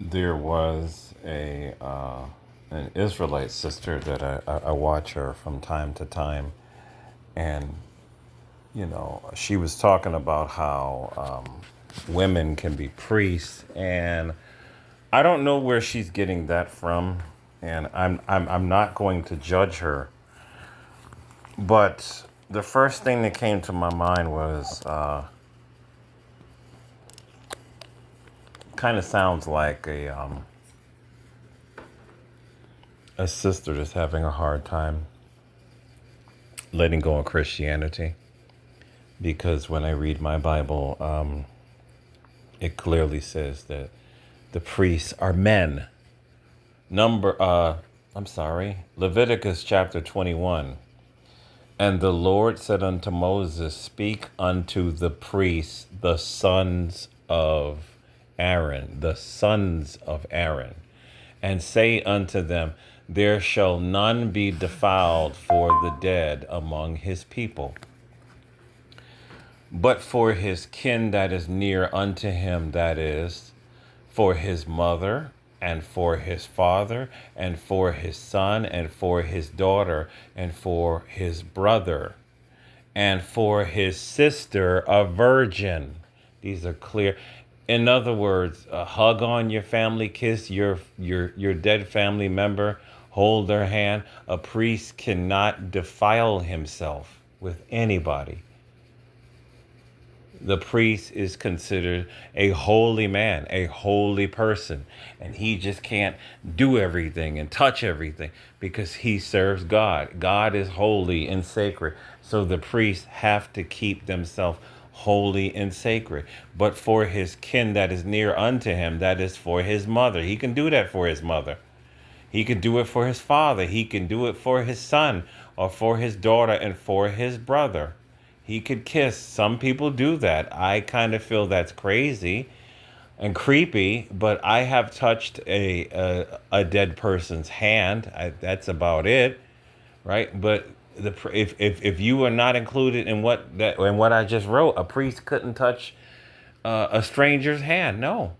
There was a an Israelite sister that I watch her from time to time, and she was talking about how women can be priests, and I don't know where she's getting that from, and I'm not going to judge her, but the first thing that came to my mind was kind of sounds like a sister that's having a hard time letting go of Christianity, because when I read my Bible, it clearly says that the priests are men. Leviticus chapter 21. And the Lord said unto Moses, speak unto the priests, the sons of Aaron, and say unto them, there shall none be defiled for the dead among his people, but for his kin that is near unto him, that is, for his mother, and for his father, and for his son, and for his daughter, and for his brother, and for his sister, a virgin. These are clear. In other words, hug on your family, kiss your dead family member, hold their hand. A priest cannot defile himself with anybody. The priest is considered a holy man, a holy person, and he just can't do everything and touch everything because he serves God. God is holy and sacred, so the priests have to keep themselves holy and sacred. But for his kin that is near unto him, that is for his mother, he can do that for his mother. He can do it for his father. He can do it for his son or for his daughter and for his brother. He could kiss. Some people do that. I kind of feel that's crazy and creepy, but I have touched a dead person's hand. That's about it, right? But if you are not included in what I just wrote, a priest couldn't touch a stranger's hand. No.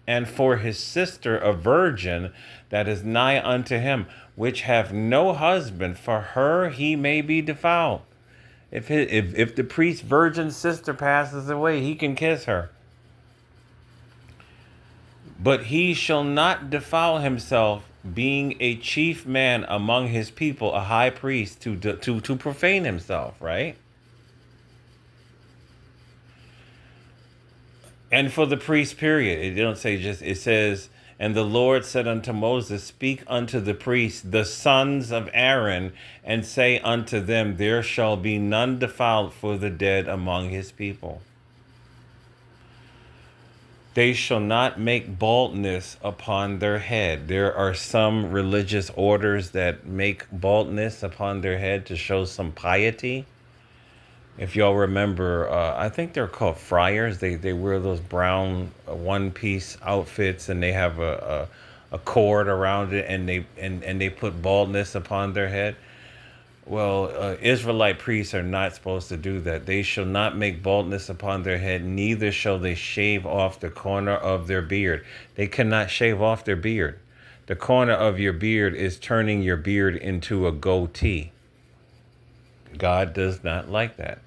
And for his sister, a virgin that is nigh unto him, which have no husband, for her he may be defiled. If the priest's virgin sister passes away, he can kiss her. But he shall not defile himself, being a chief man among his people, a high priest, to profane himself, right? And for the priest, period. It don't say just, it says, and the Lord said unto Moses, speak unto the priests, the sons of Aaron, and say unto them, there shall be none defiled for the dead among his people. They shall not make baldness upon their head. There are some religious orders that make baldness upon their head to show some piety. If y'all remember, I think they're called friars. They wear those brown one piece outfits, and they have a cord around it, and they put baldness upon their head. Well, Israelite priests are not supposed to do that. They shall not make baldness upon their head, neither shall they shave off the corner of their beard. They cannot shave off their beard. The corner of your beard is turning your beard into a goatee. God does not like that.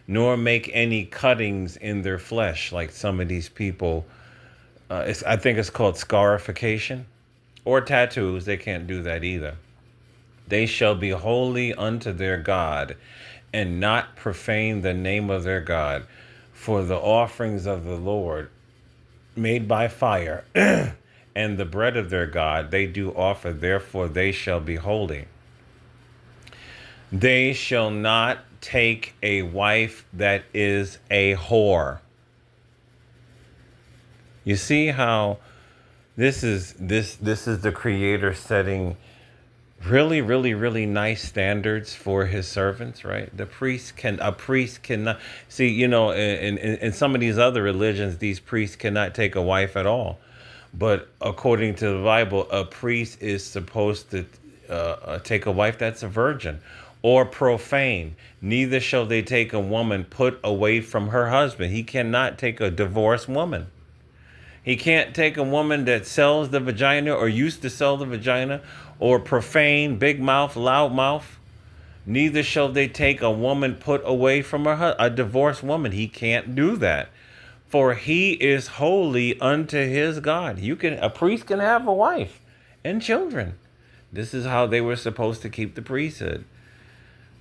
Nor make any cuttings in their flesh, like some of these people. I think it's called scarification. Or tattoos. They can't do that either. They shall be holy unto their God, and not profane the name of their God. For the offerings of the Lord made by fire, and the bread of their God they do offer, therefore they shall be holy. They shall not take a wife that is a whore. You see how this is the Creator setting really, really, really nice standards for his servants, right? A priest cannot see, in some of these other religions, these priests cannot take a wife at all. But according to the Bible, a priest is supposed to take a wife that's a virgin or profane. Neither shall they take a woman put away from her husband. He cannot take a divorced woman. He can't take a woman that sells the vagina or used to sell the vagina or profane, big mouth, loud mouth. Neither shall they take a woman put away from a divorced woman. He can't do that. For he is holy unto his God. A priest can have a wife and children. This is how they were supposed to keep the priesthood.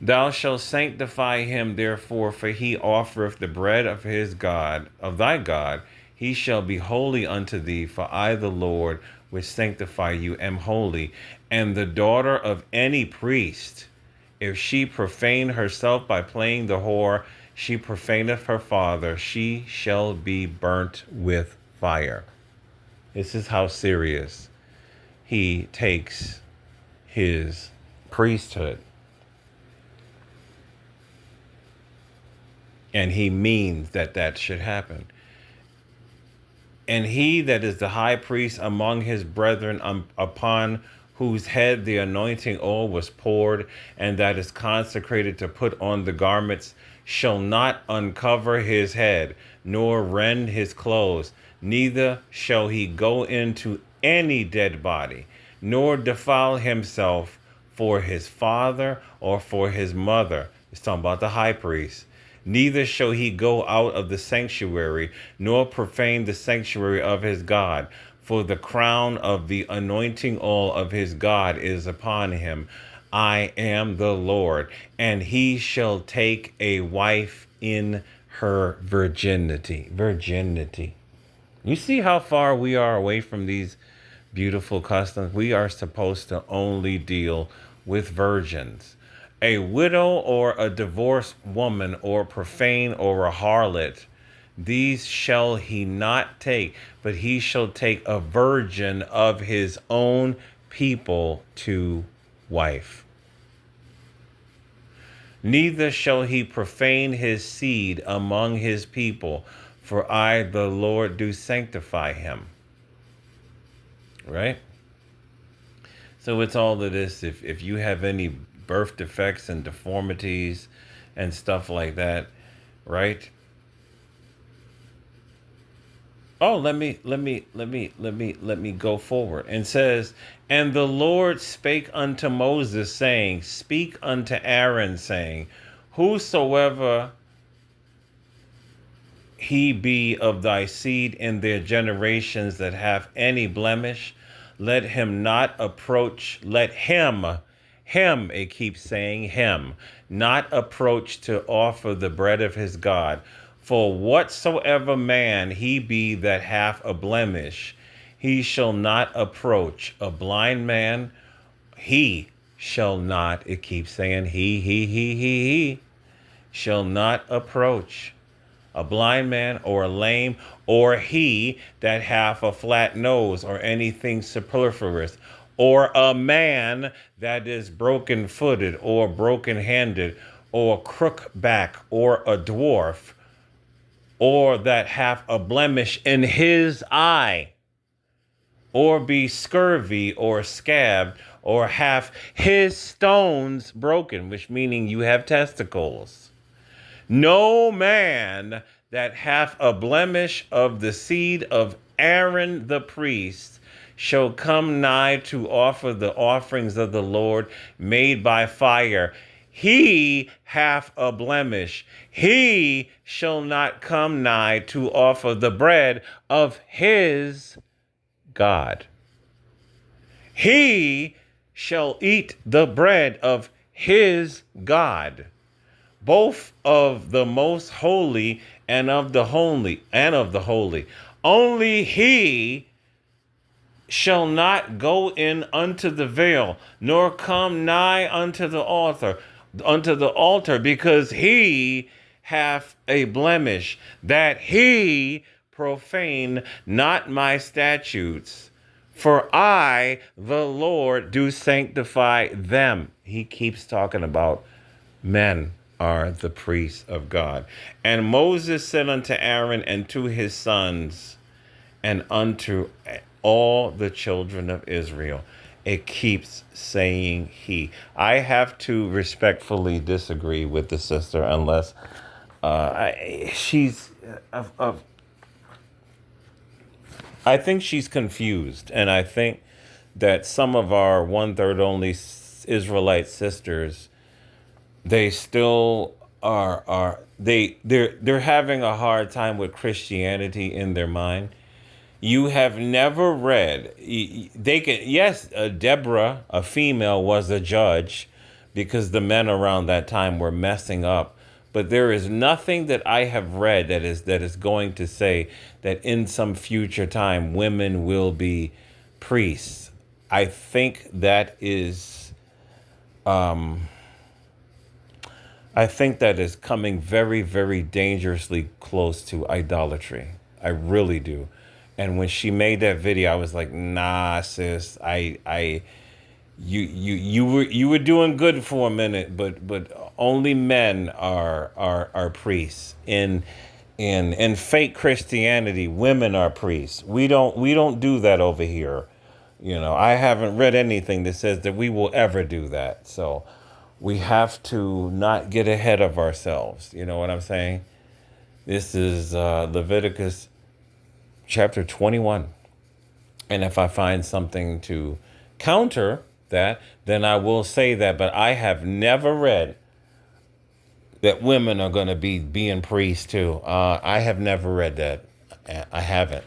Thou shalt sanctify him therefore, for he offereth the bread of his God, of thy God. He shall be holy unto thee, for I the Lord, which sanctify you, am holy. And the daughter of any priest, if she profane herself by playing the whore, she profaneth her father, she shall be burnt with fire. This is how serious he takes his priesthood. And he means that that should happen. And he that is the high priest among his brethren, upon whose head the anointing oil was poured, and that is consecrated to put on the garments, shall not uncover his head, nor rend his clothes, neither shall he go into any dead body, nor defile himself for his father or for his mother. It's talking about the high priest. Neither shall he go out of the sanctuary, nor profane the sanctuary of his God. For the crown of the anointing oil of his God is upon him. I am the Lord. And he shall take a wife in her virginity. Virginity. You see how far we are away from these beautiful customs? We are supposed to only deal with virgins. A widow or a divorced woman or profane or a harlot, these shall he not take, but he shall take a virgin of his own people to wife. Neither shall he profane his seed among his people, for I, the Lord, do sanctify him. Right? So it's all of this. If you have any birth defects and deformities and stuff like that, right? Oh, let me go forward. And says, and the Lord spake unto Moses, saying, speak unto Aaron, saying, whosoever he be of thy seed in their generations that have any blemish, let him not approach, it keeps saying him, not approach to offer the bread of his God. For whatsoever man he be that hath a blemish, he shall not approach. A blind man, he shall not, it keeps saying he shall not approach. A blind man or a lame, or he that hath a flat nose or anything superfluous, or a man that is broken footed or broken handed, or crook back, or a dwarf, or that hath a blemish in his eye, or be scurvy or scabbed, or hath his stones broken, which meaning you have testicles. No man that hath a blemish of the seed of Aaron the priest shall come nigh to offer the offerings of the Lord made by fire. He hath a blemish. He shall not come nigh to offer the bread of his God. He shall eat the bread of his God, both of the most holy and of the holy. Only he shall not go in unto the veil, nor come nigh unto the altar, because he hath a blemish, that he profane not my statutes. For I, the Lord, do sanctify them. He keeps talking about men are the priests of God. And Moses said unto Aaron and to his sons and unto all the children of Israel. It keeps saying he. I have to respectfully disagree with the sister unless she's I think she's confused, and I think that some of our one-third only Israelite sisters, they still they're having a hard time with Christianity in their mind. You have never read. They can, yes, Deborah, a female, was a judge because the men around that time were messing up. But there is nothing that I have read that is going to say that in some future time women will be priests. I think that is I think that is coming very, very dangerously close to idolatry. I really do. And when she made that video, I was like, nah, sis, you were doing good for a minute, but only men are priests. In fake Christianity, women are priests. We don't do that over here. I haven't read anything that says that we will ever do that. So we have to not get ahead of ourselves. You know what I'm saying? This is Leviticus chapter 21. And if I find something to counter that, then I will say that. But I have never read that women are going to be being priests too. I have never read that. I haven't.